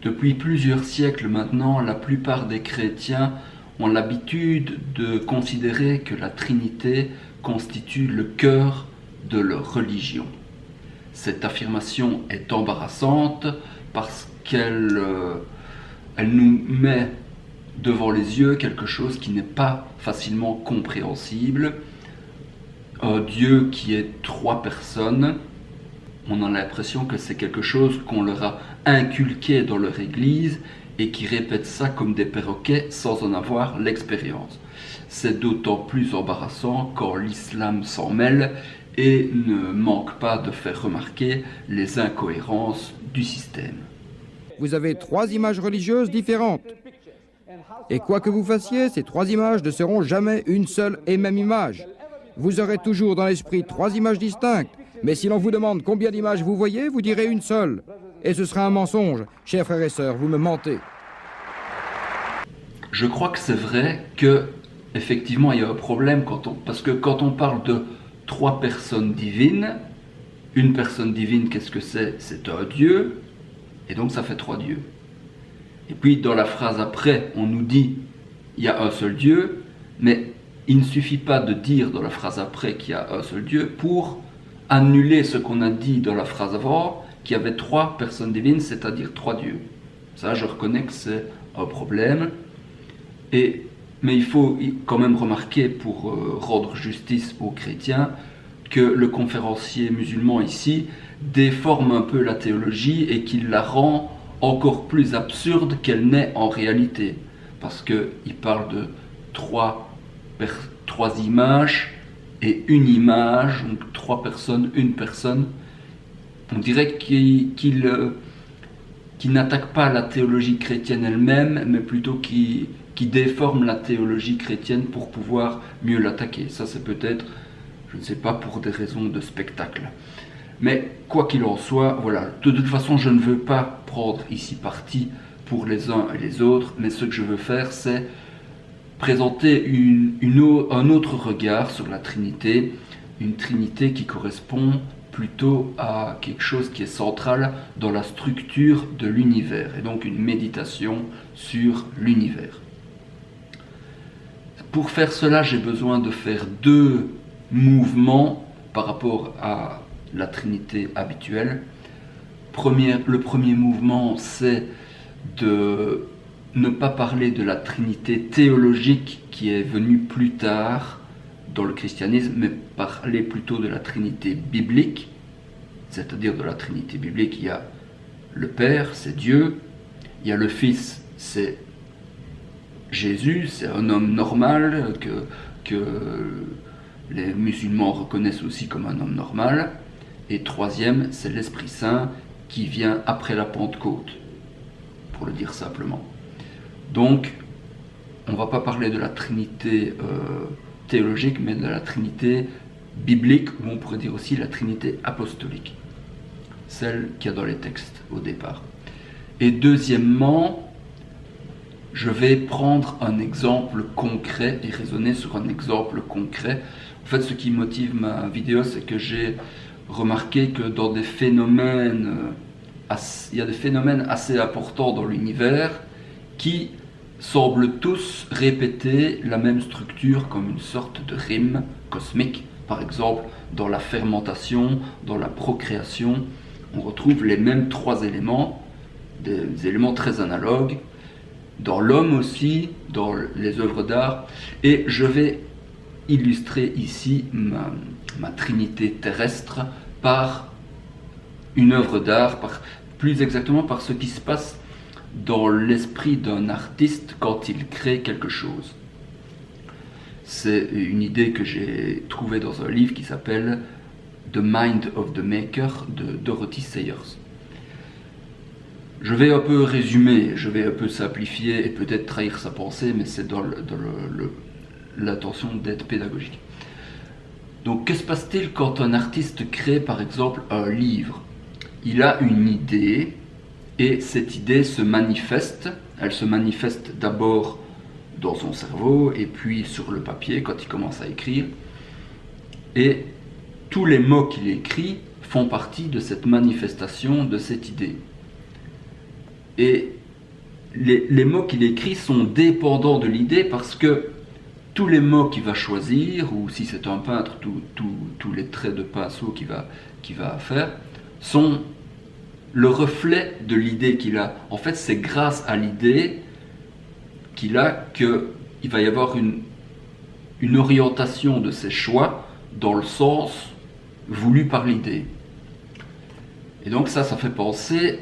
Depuis plusieurs siècles maintenant, la plupart des chrétiens ont l'habitude de considérer que la Trinité constitue le cœur de leur religion. Cette affirmation est embarrassante parce qu'elle nous met devant les yeux quelque chose qui n'est pas facilement compréhensible. Un Dieu qui est trois personnes, on a l'impression que c'est quelque chose qu'on leur a inculqué dans leur église et qui répètent ça comme des perroquets sans en avoir l'expérience. C'est d'autant plus embarrassant quand l'islam s'en mêle et ne manque pas de faire remarquer les incohérences du système. Vous avez trois images religieuses différentes. Et quoi que vous fassiez, ces trois images ne seront jamais une seule et même image. Vous aurez toujours dans l'esprit trois images distinctes, mais si l'on vous demande combien d'images vous voyez, vous direz une seule. Et ce sera un mensonge. Chers frères et sœurs, vous me mentez. Je crois que c'est vrai que, effectivement, il y a un problème parce que quand on parle de trois personnes divines, une personne divine, qu'est-ce que c'est? C'est un Dieu, et donc ça fait trois dieux. Et puis dans la phrase après, on nous dit il y a un seul Dieu, mais il ne suffit pas de dire dans la phrase après qu'il y a un seul Dieu pour annuler ce qu'on a dit dans la phrase avant, qu'il y avait trois personnes divines, c'est-à-dire trois dieux. Ça, je reconnais que c'est un problème. Mais il faut quand même remarquer, pour rendre justice aux chrétiens, que le conférencier musulman ici déforme un peu la théologie et qu'il la rend encore plus absurde qu'elle n'est en réalité. Parce qu'il parle de trois images et une image, donc trois personnes, une personne. On dirait qu'il n'attaque pas la théologie chrétienne elle-même, mais plutôt qui déforme la théologie chrétienne pour pouvoir mieux l'attaquer. Ça, c'est peut-être, je ne sais pas, pour des raisons de spectacle. Mais quoi qu'il en soit, voilà, de toute façon, je ne veux pas prendre ici parti pour les uns et les autres, mais ce que je veux faire, c'est présenter un autre regard sur la Trinité, une Trinité qui correspond plutôt à quelque chose qui est central dans la structure de l'univers, et donc une méditation sur l'univers. Pour faire cela, j'ai besoin de faire deux mouvements par rapport à la Trinité habituelle. Le premier mouvement, c'est de ne pas parler de la Trinité théologique qui est venue plus tard dans le christianisme, mais parler plutôt de la Trinité biblique. C'est-à-dire de la Trinité biblique, il y a le Père, c'est Dieu, il y a le Fils, c'est Jésus, c'est un homme normal que les musulmans reconnaissent aussi comme un homme normal. Et troisième, c'est l'Esprit Saint qui vient après la Pentecôte, pour le dire simplement. Donc, on ne va pas parler de la Trinité théologique, mais de la Trinité biblique, ou on pourrait dire aussi la Trinité apostolique, celle qu'il y a dans les textes au départ. Et deuxièmement, je vais prendre un exemple concret et raisonner sur un exemple concret. En fait, ce qui motive ma vidéo, c'est que j'ai remarqué que dans des phénomènes, il y a des phénomènes assez importants dans l'univers qui semblent tous répéter la même structure comme une sorte de rime cosmique. Par exemple, dans la fermentation, dans la procréation, on retrouve les mêmes trois éléments, des éléments très analogues. Dans l'homme aussi, dans les œuvres d'art. Et je vais illustrer ici ma trinité terrestre par une œuvre d'art, plus exactement par ce qui se passe dans l'esprit d'un artiste quand il crée quelque chose. C'est une idée que j'ai trouvée dans un livre qui s'appelle The Mind of the Maker de Dorothy Sayers. Je vais un peu résumer, je vais un peu simplifier et peut-être trahir sa pensée, mais c'est dans l'intention d'être pédagogique. Donc, que se passe-t-il quand un artiste crée, par exemple, un livre? Il a une idée, et cette idée se manifeste. Elle se manifeste d'abord dans son cerveau, et puis sur le papier, quand il commence à écrire. Et tous les mots qu'il écrit font partie de cette manifestation de cette idée. Et les mots qu'il écrit sont dépendants de l'idée, parce que tous les mots qu'il va choisir, ou si c'est un peintre, tous les traits de pinceau qu'il va faire, sont le reflet de l'idée qu'il a. En fait, c'est grâce à l'idée qu'il a qu'il va y avoir une orientation de ses choix dans le sens voulu par l'idée. Et donc ça fait penser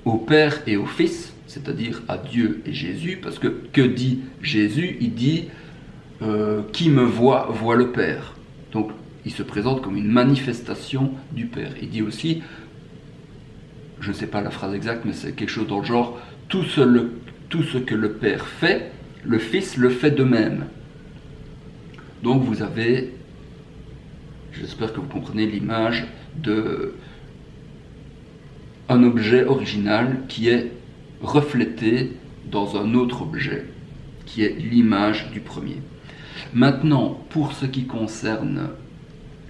au Père et au Fils, c'est-à-dire à Dieu et Jésus, parce que dit Jésus? Il dit qui me voit, voit le Père. Donc il se présente comme une manifestation du Père. Il dit aussi, je ne sais pas la phrase exacte, mais c'est quelque chose dans le genre, tout ce que le Père fait, le Fils le fait de même. Donc vous avez, j'espère que vous comprenez l'image d'un objet original qui est reflété dans un autre objet, qui est l'image du premier. Maintenant, pour ce qui concerne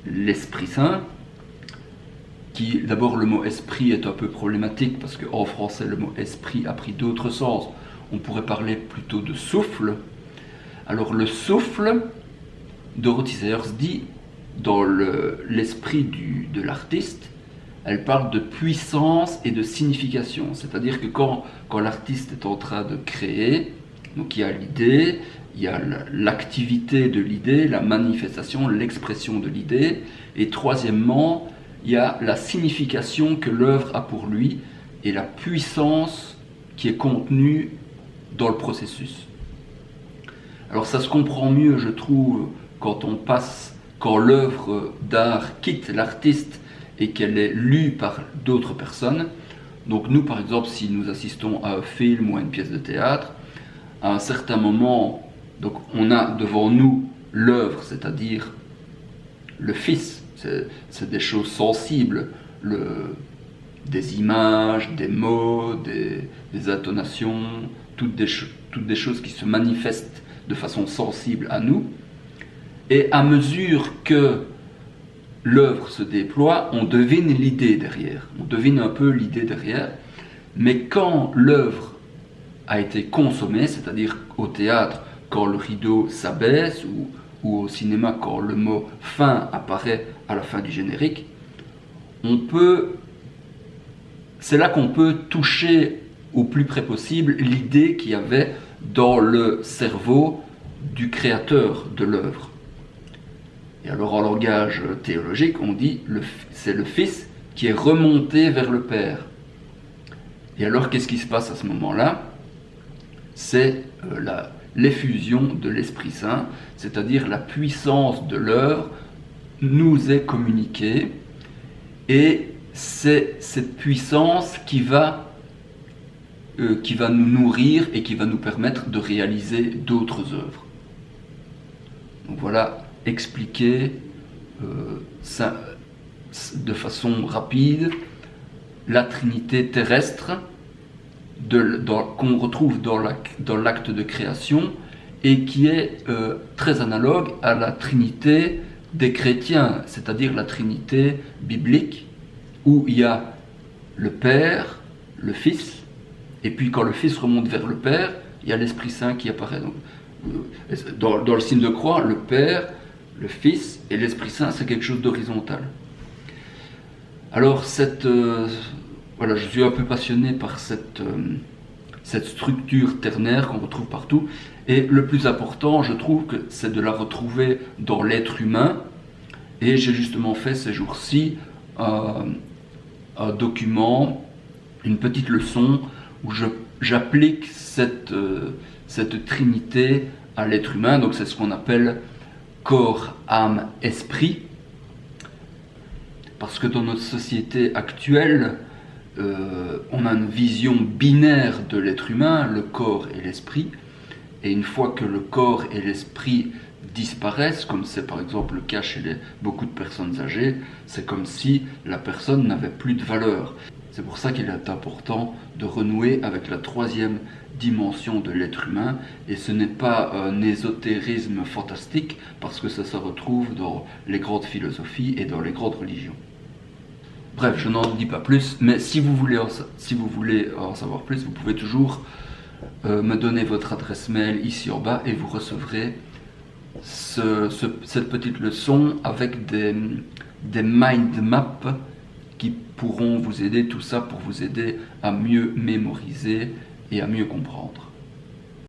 l'Esprit Saint, d'abord le mot esprit est un peu problématique, parce qu'en français le mot esprit a pris d'autres sens. On pourrait parler plutôt de souffle. Alors le souffle, Dorothy Sayers dit, dans l'esprit de l'artiste, elle parle de puissance et de signification. C'est-à-dire que quand l'artiste est en train de créer, donc il y a l'idée, il y a l'activité de l'idée, la manifestation, l'expression de l'idée, et troisièmement, il y a la signification que l'œuvre a pour lui et la puissance qui est contenue dans le processus. Alors ça se comprend mieux, je trouve, quand l'œuvre d'art quitte l'artiste et qu'elle est lue par d'autres personnes. Donc nous, par exemple, si nous assistons à un film ou à une pièce de théâtre, à un certain moment, donc on a devant nous l'œuvre, c'est-à-dire le Fils. C'est des choses sensibles, des images, des mots, des intonations, toutes des choses qui se manifestent de façon sensible à nous. Et à mesure que l'œuvre se déploie, on devine l'idée derrière. On devine un peu l'idée derrière. Mais quand l'œuvre a été consommée, c'est-à-dire au théâtre, quand le rideau s'abaisse, ou au cinéma, quand le mot « fin » apparaît à la fin du générique, c'est là qu'on peut toucher au plus près possible l'idée qu'il y avait dans le cerveau du créateur de l'œuvre. Et alors en langage théologique, on dit c'est le Fils qui est remonté vers le Père. Et alors qu'est-ce qui se passe à ce moment-là? C'est l'effusion de l'Esprit Saint, c'est-à-dire la puissance de l'œuvre nous est communiquée, et c'est cette puissance qui va nous nourrir et qui va nous permettre de réaliser d'autres œuvres. Donc voilà, expliquer de façon rapide la Trinité terrestre qu'on retrouve dans l'acte de création, et qui est très analogue à la Trinité des chrétiens, c'est-à-dire la Trinité biblique, où il y a le Père, le Fils, et puis quand le Fils remonte vers le Père, il y a l'Esprit Saint qui apparaît. Donc, dans le signe de croix, le Père, le Fils et l'Esprit Saint, c'est quelque chose d'horizontal. Alors voilà, je suis un peu passionné par cette structure ternaire qu'on retrouve partout, et le plus important, je trouve, que c'est de la retrouver dans l'être humain. Et j'ai justement fait ces jours-ci un document, une petite leçon où j'applique cette trinité à l'être humain. Donc c'est ce qu'on appelle corps, âme, esprit, parce que dans notre société actuelle, on a une vision binaire de l'être humain, le corps et l'esprit, et une fois que le corps et l'esprit disparaissent, comme c'est par exemple le cas chez beaucoup de personnes âgées, c'est comme si la personne n'avait plus de valeur. C'est pour ça qu'il est important de renouer avec la troisième dimension de l'être humain, et ce n'est pas un ésotérisme fantastique, parce que ça se retrouve dans les grandes philosophies et dans les grandes religions. Bref, je n'en dis pas plus, mais si vous voulez en savoir plus, vous pouvez toujours me donner votre adresse mail ici en bas et vous recevrez cette petite leçon avec des mind maps qui pourront vous aider, tout ça pour vous aider à mieux mémoriser et à mieux comprendre.